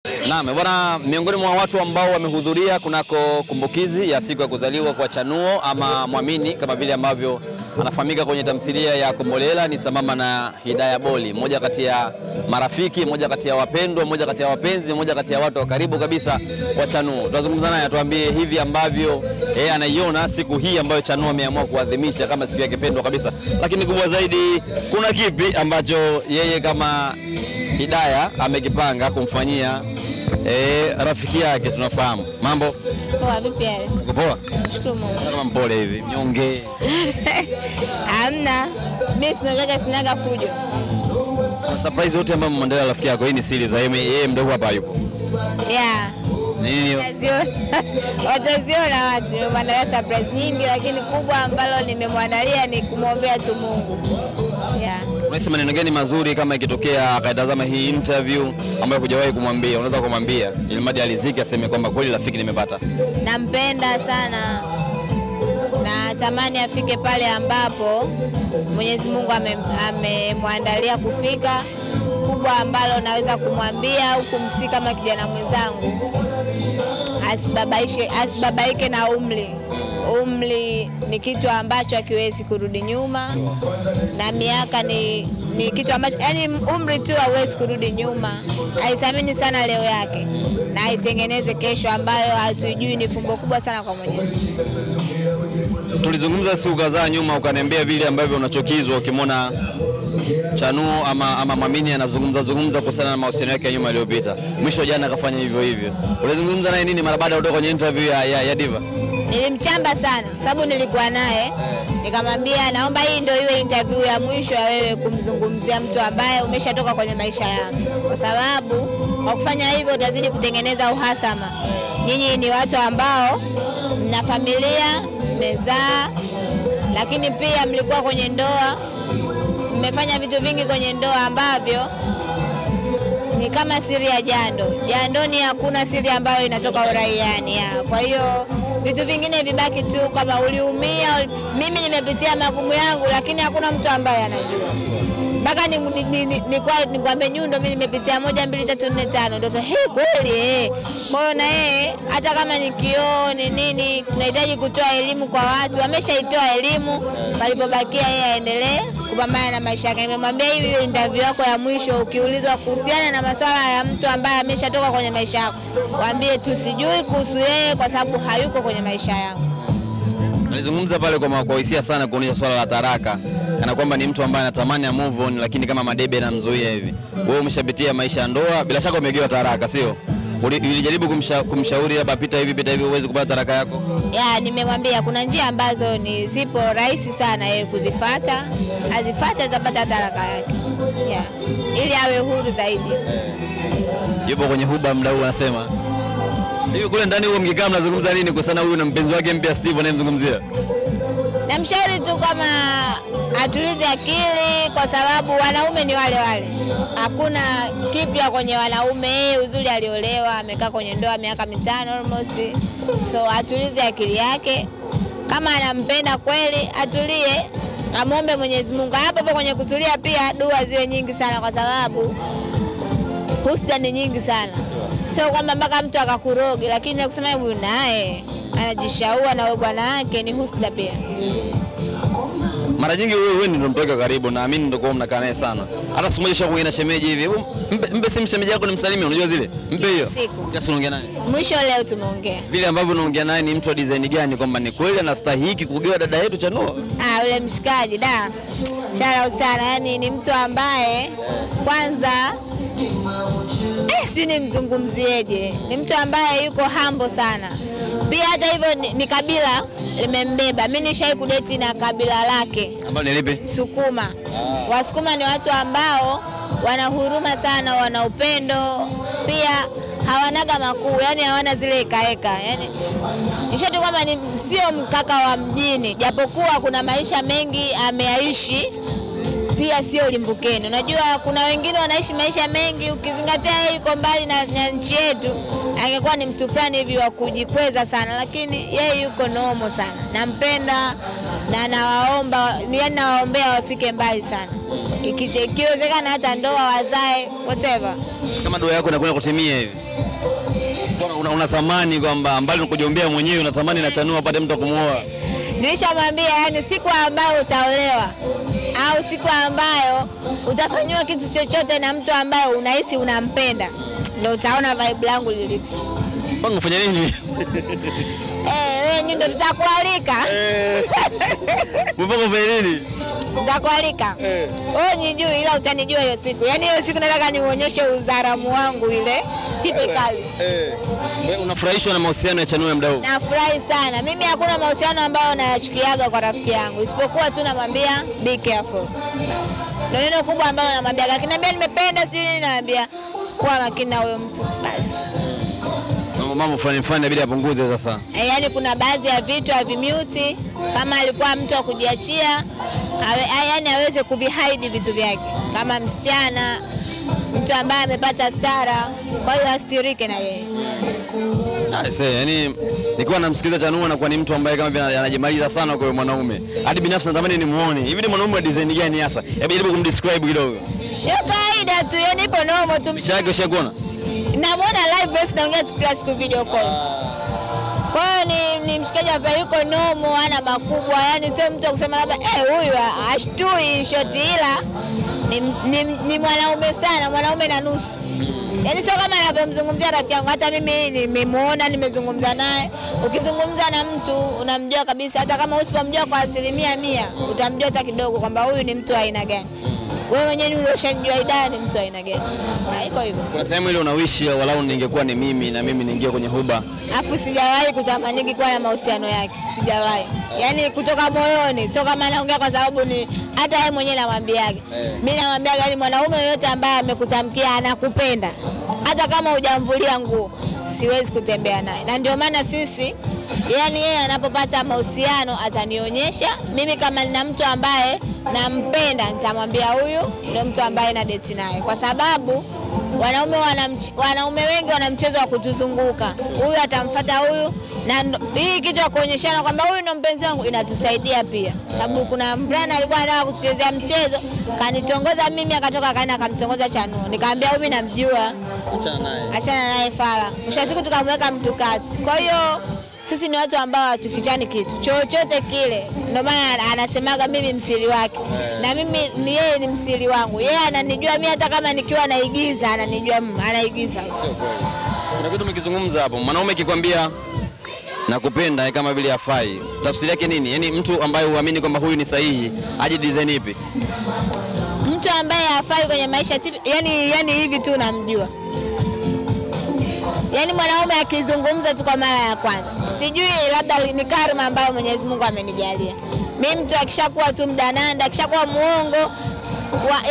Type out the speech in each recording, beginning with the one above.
Naam, bwana, miongoni mwa watu ambao wamehudhuria kunako kumbukizi ya siku ya kuzaliwa kwa Chanuo ama Mwamini kama vile ambavyo anafahamika kwenye tamthilia ya Kombolela ni sambamba na Hidayah Boli, mmoja kati ya marafiki, mmoja kati ya wapendwa, mmoja kati ya wapenzi, mmoja kati ya watu wa karibu kabisa wa Chanuo. Tutazungumza naye atuambie hivi ambavyo yeye anaiona siku hii ambayo Chanuo ameamua kuadhimisha kama siku yake pendwa kabisa. Lakini kubwa zaidi, kuna kipi ambacho yeye kama Hidayah amekipanga kumfanyia rafiki yake? Tunafahamu mambo poa. Vipi yale? Uko poa? Shukuru Mungu. Kama mpole hivi mnyonge. Hamna, mimi sinaga fujo. Surprise yote ambayo mmendelea rafiki yako, hii ni siri za yeye mdogo hapa yupo. Yeah. Nini? Wataziona watu. Nimemwandalia surprise nyingi, lakini kubwa ambalo nimemwandalia ni kumwombea tu Mungu. Yeah. Unasema neno gani mazuri kama ikitokea akaitazama hii interview ambayo hujawahi kumwambia, unaweza kumwambia ili madi aliziki aseme kwamba kweli rafiki nimepata? Nampenda sana na tamani afike pale ambapo Mwenyezi Mungu amemwandalia kufika. Kubwa ambalo naweza kumwambia au kumsika kama kijana mwenzangu, asibabaike na umri. Umri ni kitu ambacho hakiwezi kurudi nyuma, na miaka ni kitu ambacho, yani umri tu hauwezi kurudi nyuma. Aithamini sana leo yake na aitengeneze kesho ambayo hatujui, ni fumbo kubwa sana kwa Mwenyezi Mungu. Tulizungumza siku kadhaa nyuma, ukaniambia vile ambavyo unachokizwa ukimwona Chanuo ama Mwamini anazungumza kuhusiana na mahusiano yake ya nyuma yaliyopita. Mwisho jana akafanya hivyo hivyo. Ulizungumza naye nini mara baada ya kutoka kwenye interview ya Diva? Nilimchamba sana sababu nilikuwa naye, nikamwambia naomba hii ndio iwe interview ya mwisho ya wewe kumzungumzia mtu ambaye umeshatoka kwenye maisha yako, kwa sababu kwa kufanya hivyo utazidi kutengeneza uhasama. Nyinyi ni watu ambao mna familia, mmezaa, lakini pia mlikuwa kwenye ndoa, mmefanya vitu vingi kwenye ndoa ambavyo ni kama siri ya jando. Jandoni hakuna siri ambayo inatoka uraiani. Kwa hiyo vitu vingine vibaki tu, kama uliumia, mimi nimepitia magumu yangu, lakini hakuna mtu ambaye anajua. Mpaka nikwambie Nyundo mimi nimepitia 1 2 3 4 5 ndio kweli. Kwa hiyo na yeye hata kama ni kioo ni nini, tunahitaji kutoa elimu kwa watu. Ameshaitoa elimu, palipobakia yeye aendelee kupambana na maisha yake. Nimemwambia hivi interview yako ya mwisho ukiulizwa kuhusiana na masuala ya mtu ambaye ameshatoka kwenye maisha yako, waambie tu sijui kuhusu yeye kwa sababu hayuko kwenye maisha yangu. Alizungumza pale kwa hisia sana kuonyesha swala la taraka, kana kwamba ni mtu ambaye anatamani ya move on, lakini kama madebe yanamzuia hivi. Wewe umeshapitia maisha ya ndoa, bila shaka umegewa taraka, sio? Ulijaribu kumshauri labda pita hivi uweze kupata taraka yako? Nimemwambia kuna njia ambazo ni zipo rahisi sana yeye kuzifuata, azifuate atapata taraka yake. Ili awe huru zaidi. Yupo kwenye huba mdau anasema. Hivi kule ndani huo mkikaa mnazungumza nini kuhusiana huyu na mpenzi wake mpya Steve anayemzungumzia? Namshauri tu kama atulize akili, kwa sababu wanaume ni wale wale. Hakuna kipya kwenye wanaume. Uzuri aliolewa, amekaa kwenye ndoa miaka 5 almost. So atulize akili yake. Kama anampenda kweli, atulie, amuombe Mwenyezi Mungu. Hapo kwenye kutulia pia dua ziwe nyingi sana, kwa sababu husda ni nyingi sana. Sio kwamba mpaka mtu akakuroge, lakini kusema huyu naye anajishaua na bwana wake ni husda pia. Mara nyingi wewe ndio mtoka karibu, naamini ndio kwa mnakaa naye sana. Hata siku moja shakuongea na shemeji hivi, mpe simu shemeji yako nimsalimie, unajua zile? Mpe hiyo. Sasa unaongea naye. Mwisho leo tumeongea. Vile ambavyo unaongea naye ni mtu wa design gani, kwamba ni kweli anastahili kugewa dada yetu Chanuo? Yule mshikaji chara sana, yani ni mtu ambaye kwanza si nimzungumzieje, ni mtu ambaye yuko humble sana. Pia hata hivyo ni kabila limembeba. Mimi nishai kudeti na kabila lake. Ambao ni lipi? Sukuma. Wasukuma ni watu ambao wana huruma sana, wana upendo, pia hawanaga makuu, yani hawana zile ikaeka. Yani nishoto kama ni sio mkaka wa mjini, japokuwa kuna maisha mengi ameyaishi, pia sio limbukeni. Unajua kuna wengine wanaishi maisha mengi, ukizingatia yeye yuko mbali na nchi yetu, angekuwa ni mtu fulani hivi wa kujikweza sana, lakini yeye yuko nomo sana. Nampenda na nawaombea wafike mbali sana. Ikiwezekana hata ndoa, wazae, whatever. Kama ndoa yako inakwenda kutimia hivi, Unatamani kwamba mbali kujiombea mwenyewe unatamani na Chanuo apate mtu kumuoa? Nilishamwambia yani siku ambayo utaolewa au siku ambayo utafanywa kitu chochote na mtu ambaye unahisi unampenda ndio utaona vibe langu lilivyo. Pangu ufanya nini? Wewe ndio tutakualika. Mbona ufanya nini? Tutakualika. Wewe nijui ila utanijua hiyo siku. Yaani hiyo siku nataka niuonyeshe uzaramu wangu ile typically. Wewe unafurahishwa na mahusiano ya Chanuo ya mdau? Nafurahi sana. Mimi hakuna mahusiano ambayo nayachukiaga kwa rafiki yangu. Isipokuwa tu namwambia be careful. Ndio neno kubwa ambalo namwambia. Akiniambia nimependa sijui nini naambia kuwa makini na huyo mtu basi. Mambo fulani bila apunguze sasa. Yaani kuna baadhi ya vitu havimute kama alikuwa mtu wa kujiachia, yaani aweze kuvihide vitu vyake. Kama msichana, mtu ambaye amepata stara, kwa hiyo astirike na yeye. Yaani nikiwa namsikiliza Chanuo na kwa ni mtu ambaye kama vile anajimaliza sana kwa mwanaume. Hadi binafsi natamani nimuone. Hivi ni mwanaume wa design gani hasa? Hebu jaribu kumdescribe kidogo. Sio kawaida tu, yaani ipo normal tu. Mshake ushakuona? Namuona live basi naongea kila siku video call. Kwa hiyo ni mshikaji ambaye yuko normal, ana makubwa, yani sio mtu kusema labda huyu ashtui shoti ila ni mwanaume sana, mwanaume na nusu. Yaani sio kama anavyomzungumzia rafiki yangu, hata mimi nimemuona, nimezungumza naye. Ukizungumza na mtu unamjua kabisa, hata kama usipomjua kwa 100%, utamjua hata kidogo kwamba huyu ni mtu aina gani. Wewe mwenyewe unashajua idani mtu aina gani. Haiko hivyo. Kuna time ile unawishi walau ningekuwa ni mimi na mimi niingie kwenye huba. Afu sijawahi kutamani kuwa na mahusiano yake. Sijawahi. Yaani kutoka moyoni, sio kama naongea kwa sababu ni hata yeye mwenyewe namwambiaga. Mimi namwambiaga ni mwanaume yote ambaye amekutamkia anakupenda. Hata kama hujamvulia nguo, siwezi kutembea naye. Na ndio maana sisi yani yeye anapopata mahusiano atanionyesha. Mimi kama nina mtu ambaye nampenda nitamwambia huyu ndio mtu ambaye na date naye, kwa sababu wanaume wengi wana mchezo wa kutuzunguka. Huyu atamfuata huyu, na hii kitu ya kuonyeshana kwamba huyu ndio mpenzi wangu inatusaidia pia. Sababu kuna mbrana alikuwa anataka kuchezea mchezo, kanitongoza mimi akatoka kaenda akamtongoza Chanuo. Nikamwambia mimi namjua. Achana naye fala. Mwisho siku tukamweka mtu kati. Kwa hiyo sisi ni watu ambao hatufichani kitu chochote kile. Ndio maana anasemaga mimi msiri wake. Na mimi ni yeye ni msiri wangu. Yeye ananijua mimi hata kama nikiwa naigiza ananijua anaigiza. Kuna kitu mkizungumza hapo. Mwanaume akikwambia nakupenda kama vile hafai. Tafsiri yake nini? Yaani mtu ambaye huamini kwamba huyu ni sahihi, aje design ipi? Mtu ambaye hafai kwenye maisha yani hivi tu namjua. Yaani mwanaume akizungumza tu kwa mara ya kwanza. Sijui labda ni karma ambayo Mwenyezi Mungu amenijalia. Mimi mtu akishakuwa tu mdananda, akishakuwa muongo,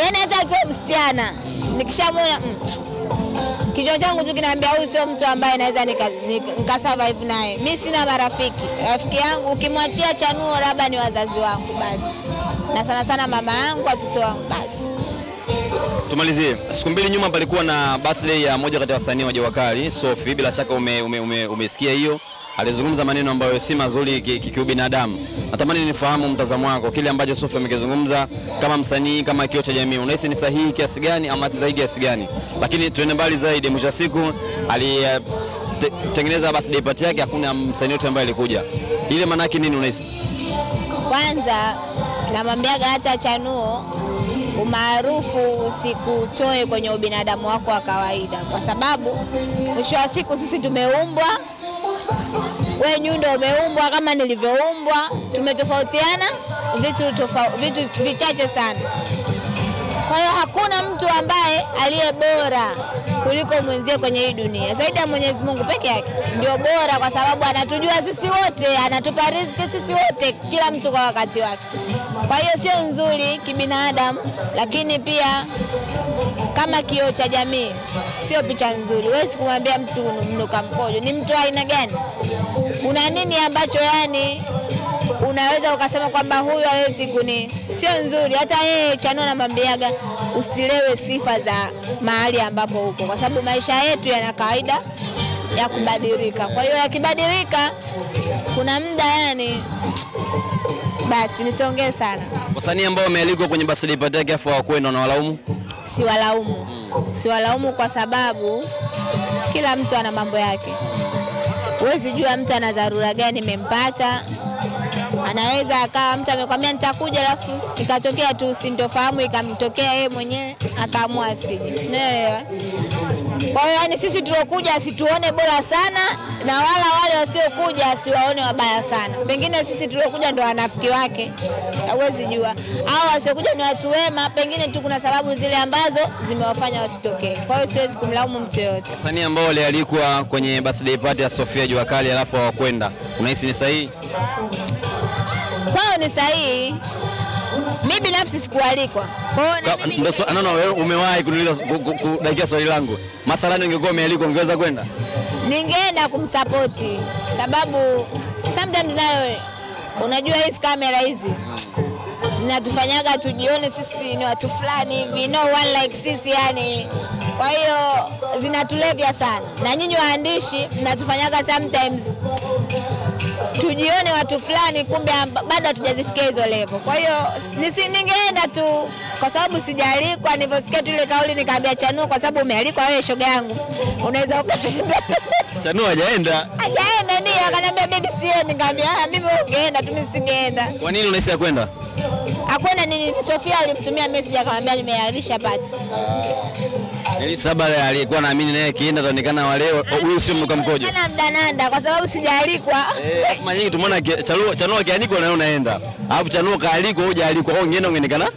yaani hata akiwa msichana, nikishamuona kichwa changu tu kinaambia huyu sio mtu ambaye naweza nikasurvive naye. Mimi sina marafiki. Rafiki yangu ukimwachia Chanuo labda ni wazazi wangu basi. Na sana sana mama yangu, watoto wangu basi. Tumalizie. Siku mbili nyuma palikuwa na birthday ya moja kati ya wasanii wa Jua Kali, Sophie. Bila shaka umesikia hiyo. Alizungumza maneno ambayo si mazuri kiubinadamu. Natamani nifahamu mtazamo wako, kile ambacho Sophie amekizungumza kama msanii, kama kioo cha jamii. Unahisi ni sahihi kiasi gani ama si sahihi kiasi gani? Lakini tuende mbali zaidi, mwisho wa siku alitengeneza birthday party yake, hakuna msanii yote ambaye alikuja. Ile maana yake nini unahisi? Kwanza namwambiaga hata Chanuo umaarufu usikutoe kwenye ubinadamu wako wa kawaida, kwa sababu mwisho wa siku sisi tumeumbwa. Wewe Nyundo umeumbwa kama nilivyoumbwa, tumetofautiana vitu vichache sana. Kwa hiyo hakuna mtu ambaye aliye bora kuliko mwenzie kwenye hii dunia. Zaidi ya Mwenyezi Mungu peke yake ndio bora, kwa sababu anatujua sisi wote, anatupa riziki sisi wote, kila mtu kwa wakati wake. Kwa hiyo sio nzuri kibinadamu, lakini pia kama kioo cha jamii sio picha nzuri. Wewe kumwambia mtu mnuka mkojo, ni mtu aina gani? Una nini ambacho yani unaweza ukasema kwamba huyu hawezi sio nzuri. Hata yeye Chanuo anamwambiaga usilewe sifa za mahali ambapo uko, kwa sababu maisha yetu yana kawaida ya kubadilika. Kwa hiyo yakibadilika kuna muda yani basi nisiongee sana. Wasanii ambao wamealikwa kwenye birthday party yake afu hawakwenda na walaumu? Siwalaumu kwa sababu kila mtu ana mambo yake. Huwezi jua mtu ana dharura gani imempata. Anaweza akawa mtu amekwambia nitakuja, alafu ikatokea tu sintofahamu ikamtokea yeye mwenyewe akaamua asije. Unaelewa? Kwa hiyo yani sisi tulokuja asituone bora sana, na wala wale wasiokuja asiwaone wabaya sana. Pengine sisi tulokuja ndo wanafiki wake. Huwezi jua. Hao wasiokuja ni watu wema, pengine tu kuna sababu zile ambazo zimewafanya wasitokee. Kwa hiyo siwezi kumlaumu mtu yote. Wasanii ambao walialikwa kwenye birthday party ya Sofia Jua Kali alafu hawakwenda, unahisi ni sahihi? Kwao ni sahihi. Mimi binafsi sikualikwa. Ndio wewe umewahi kuniuliza kudakia swali langu. Mathalani ungekuwa umealikwa ungeweza kwenda? Ningeenda kumsapoti, sababu sometimes nayo unajua hizi kamera hizi zinatufanyaga tujione sisi ni watu fulani hivi, no one like sisi yani. Kwa hiyo zinatulevya sana. Na nyinyi waandishi mnatufanyaga sometimes tujione watu fulani, kumbe bado hatujazifikia hizo level. Kwa hiyo ningeenda tu kwa sababu sijaalikwa. Nilivyosikia tu ile kauli nikaambia Chanuo, kwa sababu umealikwa wewe shoga yangu, unaweza ukaenda. Chanuo hajaenda? Hajaenda ndio, akaniambia bibi sie, nikamwambia mimi ungeenda tu, mimi singeenda. Kwa nini unahisi kwenda? Hakwenda nini? Sofia alimtumia message akamwambia nimeahirisha party. Ili sababu aliyekuwa naamini naye kienda taonekana wale huyu sio mnuka mkojo. Ana mdananda kwa sababu sijaalikwa. Kama nyingi tumeona Chanuo kianikwa na unaenda. Alafu Chanuo kaalikwa hujaalikwa, ungeenda ungeonekana